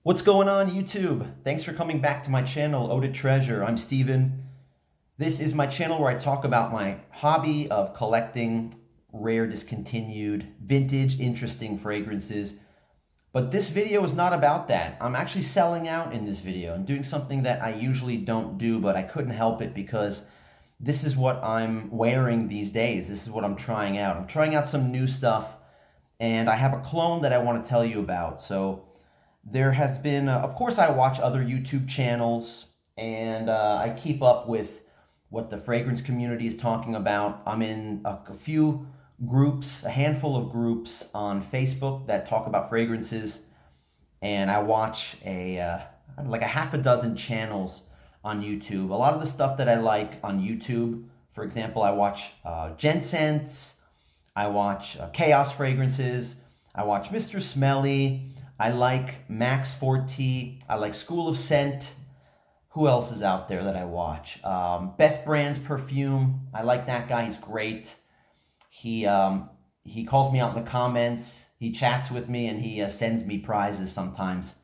What's going on, YouTube? Thanks for coming back to my channel, eaudetreasure. I'm Steven. This is my channel where I talk about my hobby of collecting rare, discontinued, vintage, interesting fragrances. But this video is not about that. I'm actually selling out in this video and doing something that I usually don't do, but I couldn't help it because this is what I'm wearing these days. This is what I'm trying out. I'm trying out some new stuff, and I have a cologne that I want to tell you about. So there has been, of course, I watch other YouTube channels, and I keep up with what the fragrance community is talking about. I'm in a few groups, a handful of groups on Facebook that talk about fragrances, and I watch like a half a dozen channels on YouTube. A lot of the stuff that I like on YouTube, for example, I watch Genscents, I watch Chaos Fragrances, I watch Mr. Smelly, I like Max Forti, I like School of Scent. Who else is out there that I watch? Best Brands Perfume, I like that guy, he's great. He calls me out in the comments, he chats with me, and he sends me prizes sometimes,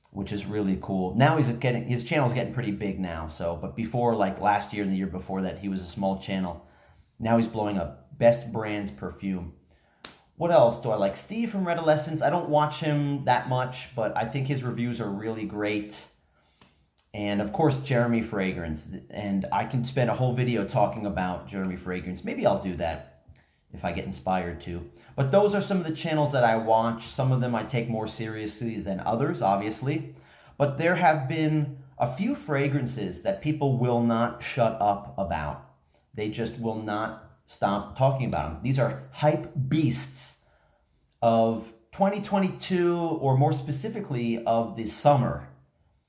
which is really cool. Now his channel's getting pretty big now, but before, like last year and the year before that, he was a small channel. Now he's blowing up. Best Brands Perfume. What else do I like? Steve from Redolescence. I don't watch him that much, but I think his reviews are really great. And of course, Jeremy Fragrance. And I can spend a whole video talking about Jeremy Fragrance. Maybe I'll do that if I get inspired to. But those are some of the channels that I watch. Some of them I take more seriously than others, obviously. But there have been a few fragrances that people will not shut up about. They just will not stop talking about them. These are hype beasts of 2022, or more specifically of the summer.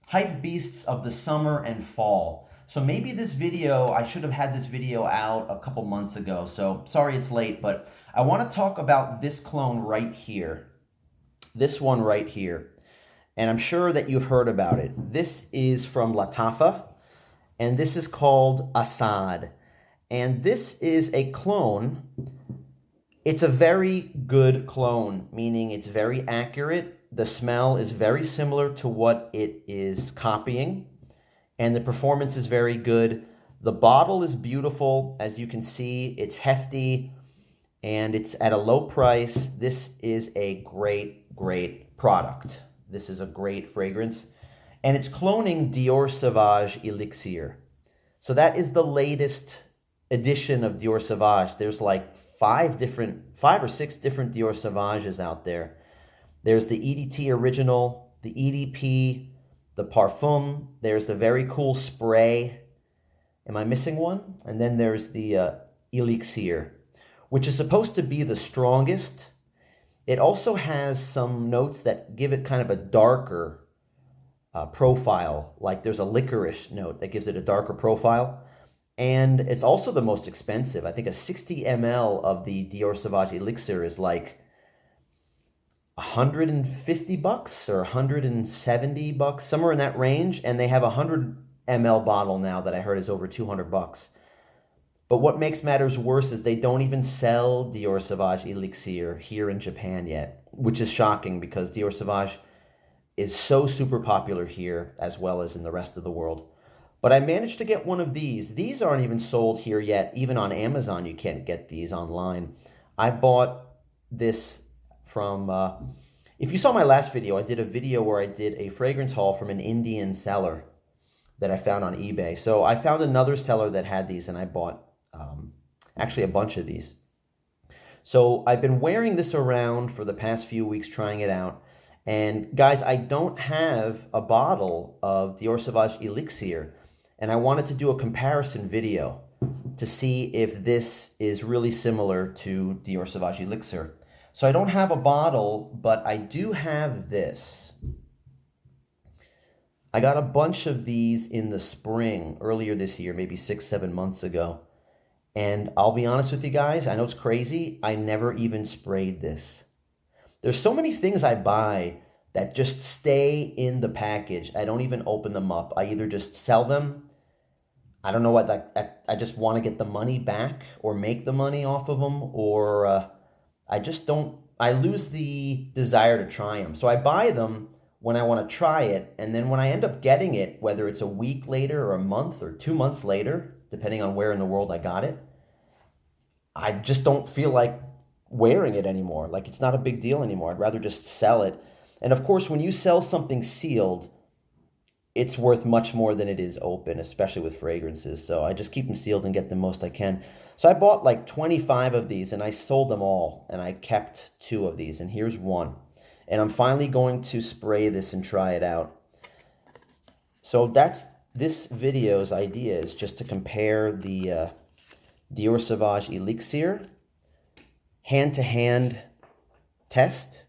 Hype beasts of the summer and fall. So maybe this video, I should have had this video out a couple months ago, so sorry it's late, but I want to talk about this cologne right here. This one right here. And I'm sure that you've heard about it. This is from Lattafa, and this is called Asad. And this is a cologne. It's a very good cologne, meaning it's very accurate. The smell is very similar to what it is copying, and the performance is very good. The bottle is beautiful. As you can see, it's hefty, and it's at a low price. This is a great, great product. This is a great fragrance, and it's cloning Dior Sauvage Elixir. So that is the latest edition of Dior Sauvage. There's like five or six different Dior Sauvages out there. There's the EDT original, the EDP, the parfum. There's the very cool spray. Am I missing one? And then there's the Elixir, which is supposed to be the strongest. It also has some notes that give it kind of a darker profile. Like there's a licorice note that gives it a darker profile. And it's also the most expensive. I think a 60 ml of the Dior Sauvage Elixir is like $150 or $170, somewhere in that range. And they have a 100 ml bottle now that I heard is over $200. But what makes matters worse is they don't even sell Dior Sauvage Elixir here in Japan yet, which is shocking because Dior Sauvage is so super popular here as well as in the rest of the world. But I managed to get one of these. These aren't even sold here yet. Even on Amazon, you can't get these online. I bought this from, if you saw my last video, I did a video where I did a fragrance haul from an Indian seller that I found on eBay. So I found another seller that had these, and I bought actually a bunch of these. So I've been wearing this around for the past few weeks, trying it out. And guys, I don't have a bottle of Dior Sauvage Elixir, and I wanted to do a comparison video to see if this is really similar to Dior Sauvage Elixir. So I don't have a bottle, but I do have this. I got a bunch of these in the spring, earlier this year, maybe 6-7 months ago. And I'll be honest with you guys, I know it's crazy, I never even sprayed this. There's so many things I buy that just stay in the package. I don't even open them up. I either just sell them. I don't know what, I just want to get the money back or make the money off of them, or I just don't, I lose the desire to try them. So I buy them when I want to try it. And then when I end up getting it, whether it's a week later or a month or 2 months later, depending on where in the world I got it, I just don't feel like wearing it anymore. Like, it's not a big deal anymore. I'd rather just sell it. And of course, when you sell something sealed, it's worth much more than it is open, especially with fragrances. So I just keep them sealed and get the most I can. So I bought like 25 of these and I sold them all, and I kept 2 of these, and here's one. And I'm finally going to spray this and try it out. So that's this video's idea, is just to compare the Dior Sauvage Elixir hand-to-hand test.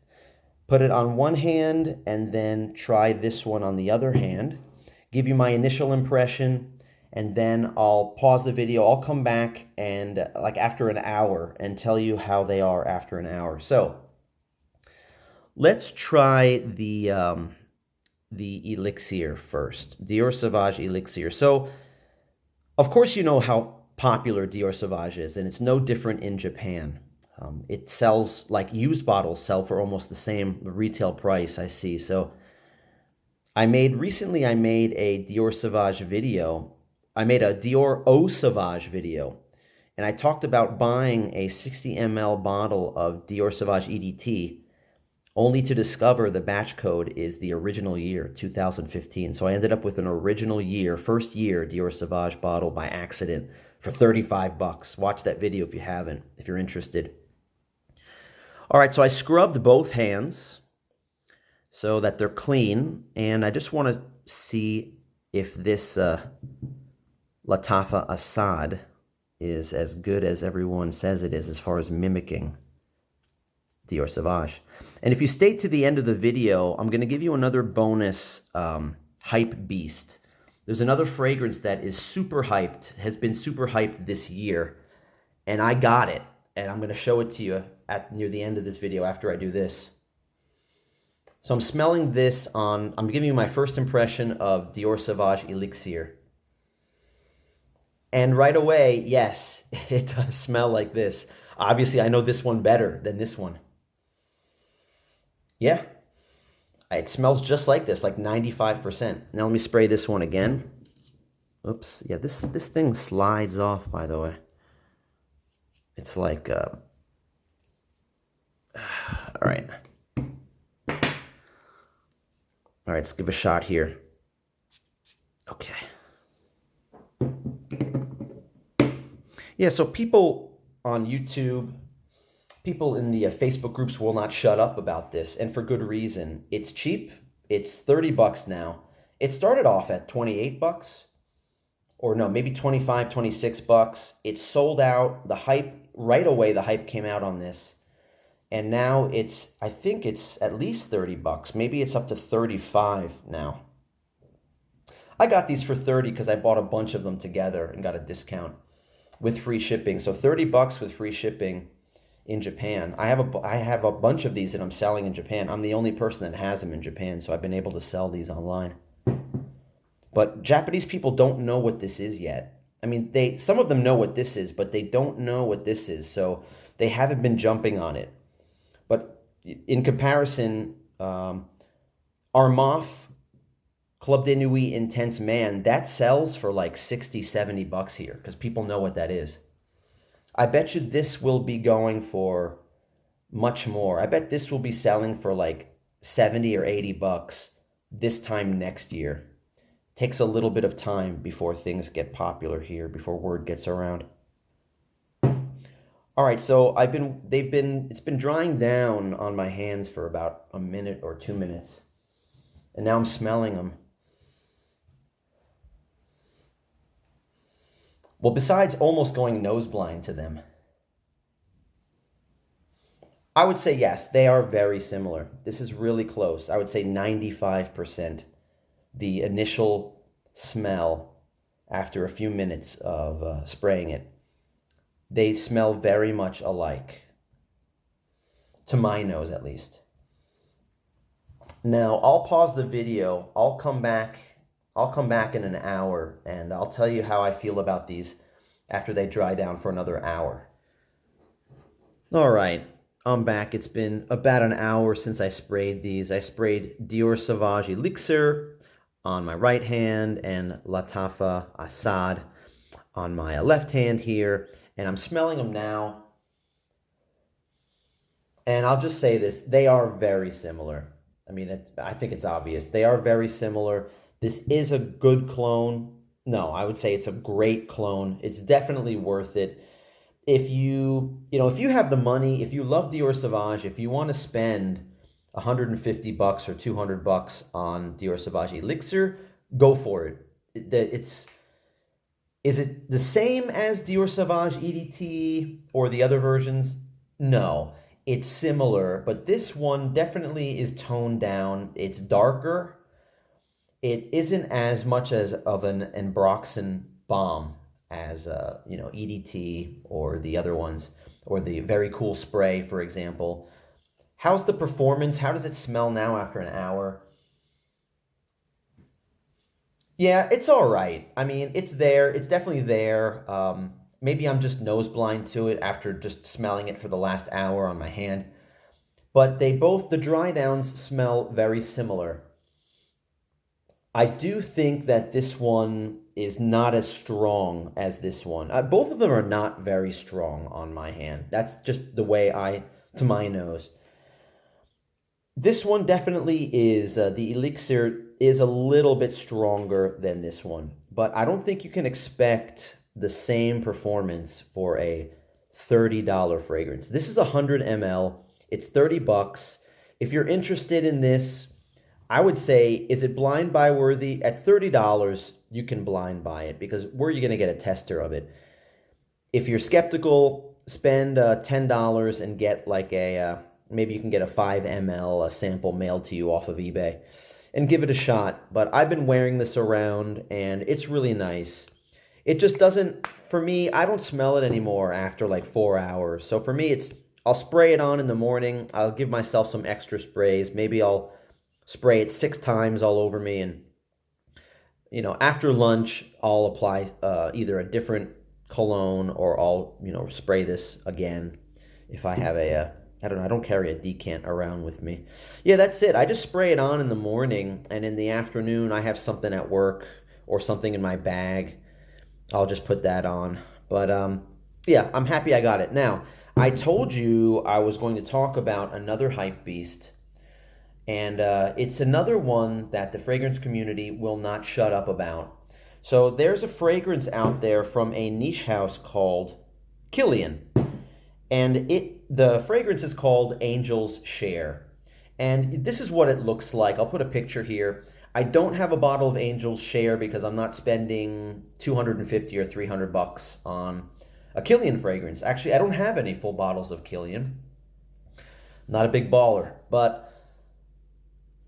Put it on one hand and then try this one on the other hand. Give you my initial impression, and then I'll pause the video. I'll come back and like after an hour and tell you how they are after an hour. So let's try the Elixir first. Dior Sauvage Elixir. So of course you know how popular Dior Sauvage is, and it's no different in Japan. It sells, like used bottles sell for almost the same retail price, I see. So recently I made a Dior Sauvage video. I made a Dior Eau Sauvage video, and I talked about buying a 60 ml bottle of Dior Sauvage EDT, only to discover the batch code is the original year, 2015. So I ended up with an original year, first year Dior Sauvage bottle by accident for 35 bucks. Watch that video if you haven't, if you're interested. All right, so I scrubbed both hands so that they're clean, and I just want to see if this Lattafa Asad is as good as everyone says it is as far as mimicking Dior Sauvage. And if you stay to the end of the video, I'm going to give you another bonus hype beast. There's another fragrance that is super hyped, has been super hyped this year, and I got it, and I'm going to show it to you near the end of this video after I do this. So I'm smelling this on, I'm giving you my first impression of Dior Sauvage Elixir. And right away, yes, it does smell like this. Obviously, I know this one better than this one. Yeah, it smells just like this, like 95%. Now let me spray this one again. Oops, yeah, this thing slides off, by the way. It's like, all right. All right, let's give a shot here. Okay. Yeah, so people on YouTube, people in the Facebook groups will not shut up about this, and for good reason. It's cheap. It's 30 bucks now. It started off at 28 bucks, or no, maybe 25, 26 bucks. It sold out. The hype, right away, the hype came out on this. And now it's, I think it's at least 30 bucks. Maybe it's up to 35 now. I got these for 30 because I bought a bunch of them together and got a discount with free shipping. So 30 bucks with free shipping in Japan. I have a bunch of these that I'm selling in Japan. I'm the only person that has them in Japan, so I've been able to sell these online. But Japanese people don't know what this is yet. I mean, some of them know what this is, but they don't know what this is, so they haven't been jumping on it. But in comparison, Armaf Club de Nuit Intense Man, that sells for like 60, 70 bucks here because people know what that is. I bet you this will be going for much more. I bet this will be selling for like 70 or 80 bucks this time next year. Takes a little bit of time before things get popular here, before word gets around. All right, so it's been drying down on my hands for about a minute or 2 minutes, and now I'm smelling them. Well, besides almost going nose blind to them, I would say yes, they are very similar. This is really close. I would say 95%. The initial smell after a few minutes of spraying it. They smell very much alike, to my nose at least. Now, I'll pause the video. I'll come back in an hour, and I'll tell you how I feel about these after they dry down for another hour. All right. I'm back. It's been about an hour since I sprayed these. I sprayed Dior Sauvage Elixir on my right hand and Lattafa Asad on my left hand here. And I'm smelling them now. And I'll just say this, they are very similar. I mean, I think it's obvious. They are very similar. This is a good clone. No, I would say it's a great clone. It's definitely worth it. If if you have the money, if you love Dior Sauvage, if you want to spend 150 bucks or 200 bucks on Dior Sauvage Elixir, go for it. Is it the same as Dior Sauvage EDT or the other versions? No. It's similar, but this one definitely is toned down. It's darker. It isn't as much as of an Ambroxan bomb as EDT or the other ones, or the very cool spray, for example. How's the performance? How does it smell now after an hour? Yeah, it's all right. I mean, it's there. It's definitely there. Maybe I'm just nose blind to it after just smelling it for the last hour on my hand. But the dry downs smell very similar. I do think that this one is not as strong as this one. Both of them are not very strong on my hand. That's just the way to my nose. This one definitely is, the Elixir is a little bit stronger than this one. But I don't think you can expect the same performance for a $30 fragrance. This is 100 ml. It's 30 bucks. If you're interested in this, I would say, is it blind buy worthy? At $30, you can blind buy it, because where are you going to get a tester of it? If you're skeptical, spend $10 and get like maybe you can get a 5 ml a sample mailed to you off of eBay and give it a shot. But I've been wearing this around and it's really nice. It just doesn't, for me, I don't smell it anymore after like 4 hours. So for me, I'll spray it on in the morning. I'll give myself some extra sprays. Maybe I'll spray it 6 times all over me. And, after lunch, I'll apply either a different cologne, or I'll, spray this again if I have I don't know, I don't carry a decant around with me. Yeah, that's it. I just spray it on in the morning, and in the afternoon, I have something at work or something in my bag. I'll just put that on. But yeah, I'm happy I got it. Now, I told you I was going to talk about another hype beast, and it's another one that the fragrance community will not shut up about. So there's a fragrance out there from a niche house called Kilian, and the fragrance is called Angel's Share. And this is what it looks like. I'll put a picture here. I don't have a bottle of Angel's Share because I'm not spending 250 or 300 bucks on a Kilian fragrance. Actually, I don't have any full bottles of Kilian. Not a big baller. But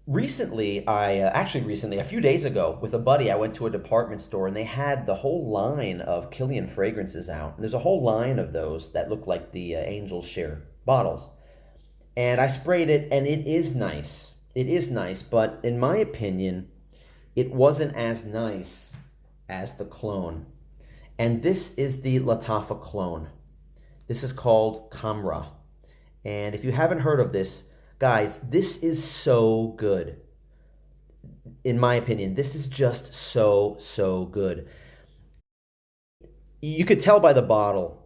recently, a few days ago, with a buddy, I went to a department store and they had the whole line of Kilian fragrances out. And there's a whole line of those that look like the Angel's Share bottles. And I sprayed it, and it is nice. It is nice, but in my opinion, it wasn't as nice as the clone. And this is the Lattafa clone. This is called Khamrah. And if you haven't heard of this, guys, this is so good. In my opinion, this is just so, so good. You could tell by the bottle.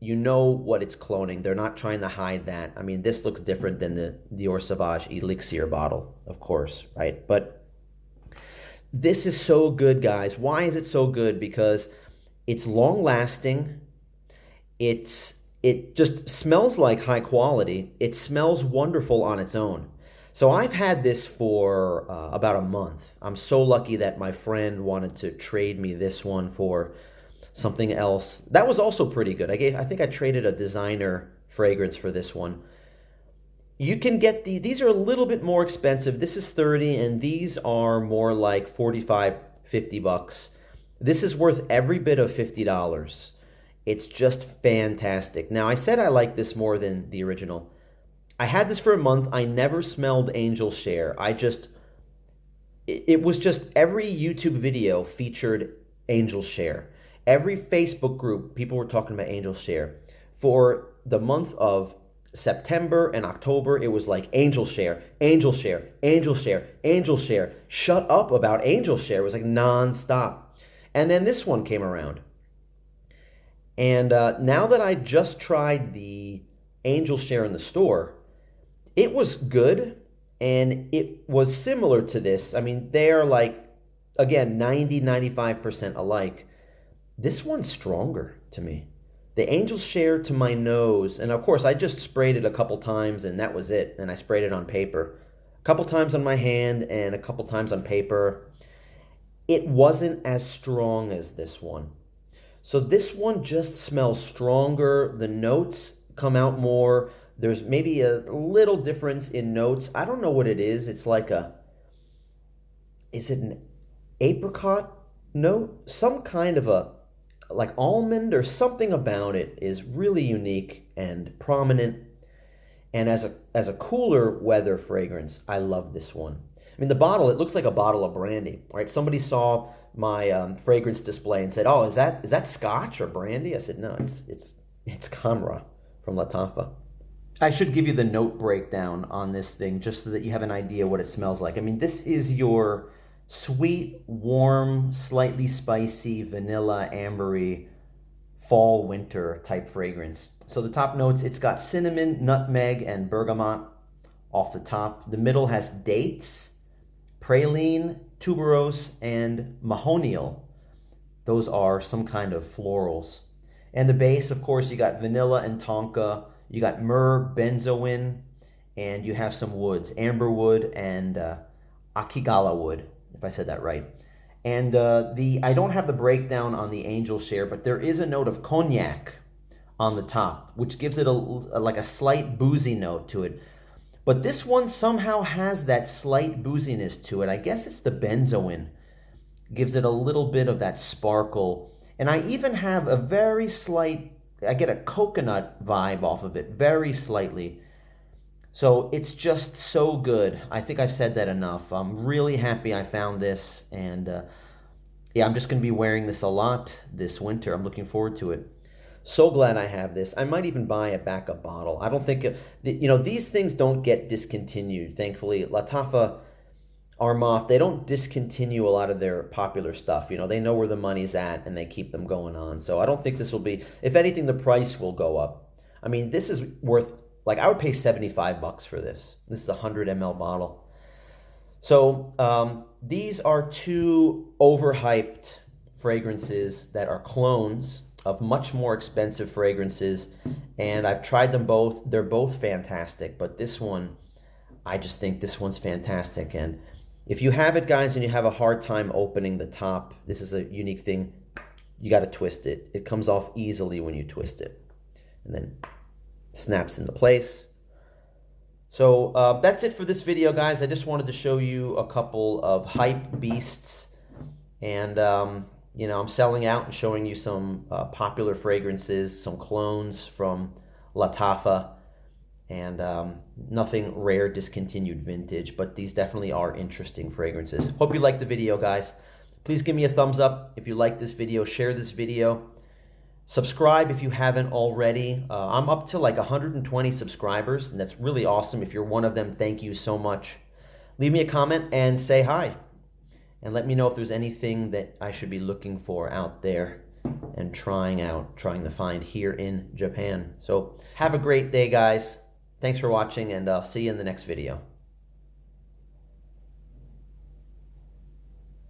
You know what it's cloning. They're not trying to hide that. I mean, this looks different than the Dior Sauvage Elixir bottle, of course, right? But this is so good, guys. Why is it so good? Because it's long-lasting. It just smells like high quality. It smells wonderful on its own. So I've had this for about a month. I'm so lucky that my friend wanted to trade me this one for something else. That was also pretty good. I think I traded a designer fragrance for this one. You can get these are a little bit more expensive. This is 30 and these are more like 45, 50 bucks. This is worth every bit of $50. It's just fantastic. Now, I said I like this more than the original. I had this for a month. I never smelled Angel's Share. It was just every YouTube video featured Angel's Share. Every Facebook group, people were talking about Angel's Share. For the month of September and October, it was like angel share, angel share, angel share, angel share. Shut up about angel share. It was like nonstop. And then this one came around. And now that I just tried the angel share in the store, it was good. And it was similar to this. I mean, they're like, again, 90-95% alike. This one's stronger to me. The angel share to my nose, and of course I just sprayed it a couple times and that was it, and I sprayed it on paper. A couple times on my hand and a couple times on paper. It wasn't as strong as this one. So this one just smells stronger. The notes come out more. There's maybe a little difference in notes. I don't know what it is. It's like is it an apricot note? Some kind of a, like almond or something about it is really unique and prominent. And as a cooler weather fragrance, I love this one. I mean, the bottle, it looks like a bottle of brandy, right? Somebody saw my fragrance display and said, "Oh, is that Scotch or brandy?" I said, "No, it's Khamrah from Lattafa." I should give you the note breakdown on this thing just so that you have an idea what it smells like. I mean, this is your sweet, warm, slightly spicy, vanilla, ambery, fall, winter type fragrance. So the top notes, it's got cinnamon, nutmeg, and bergamot off the top. The middle has dates, praline, tuberose, and mahonial. Those are some kind of florals. And the base, of course, you got vanilla and tonka. You got myrrh, benzoin, and you have some woods, amber wood and akigala wood, if I said that right. And I don't have the breakdown on the angel share, but there is a note of cognac on the top, which gives it like a slight boozy note to it. But this one somehow has that slight booziness to it. I guess it's the benzoin. Gives it a little bit of that sparkle. And I even have a very slight, I get a coconut vibe off of it, very slightly. So it's just so good. I think I've said that enough. I'm really happy I found this. And yeah, I'm just going to be wearing this a lot this winter. I'm looking forward to it. So glad I have this. I might even buy a backup bottle. I don't think, these things don't get discontinued, thankfully. Lattafa Armani, they don't discontinue a lot of their popular stuff. They know where the money's at and they keep them going on. So I don't think this will be, if anything, the price will go up. I mean, this is worth, like, I would pay $75 for this. This is a 100 ml bottle. So these are two overhyped fragrances that are clones of much more expensive fragrances, and I've tried them both. They're both fantastic, but this one, I just think this one's fantastic. And if you have it, guys, and you have a hard time opening the top, this is a unique thing. You got to twist it. It comes off easily when you twist it, and then snaps into place. So that's it for this video, guys. I just wanted to show you a couple of hype beasts, and I'm selling out and showing you some popular fragrances, some clones from Lattafa, and nothing rare, discontinued vintage, but these definitely are interesting fragrances. Hope you liked the video, guys. Please give me a thumbs up if you like this video. Share this video. Subscribe if you haven't already. I'm up to like 120 subscribers, and that's really awesome. If you're one of them, thank you so much. Leave me a comment and say hi. And let me know if there's anything that I should be looking for out there and trying to find here in Japan. So have a great day, guys. Thanks for watching, and I'll see you in the next video.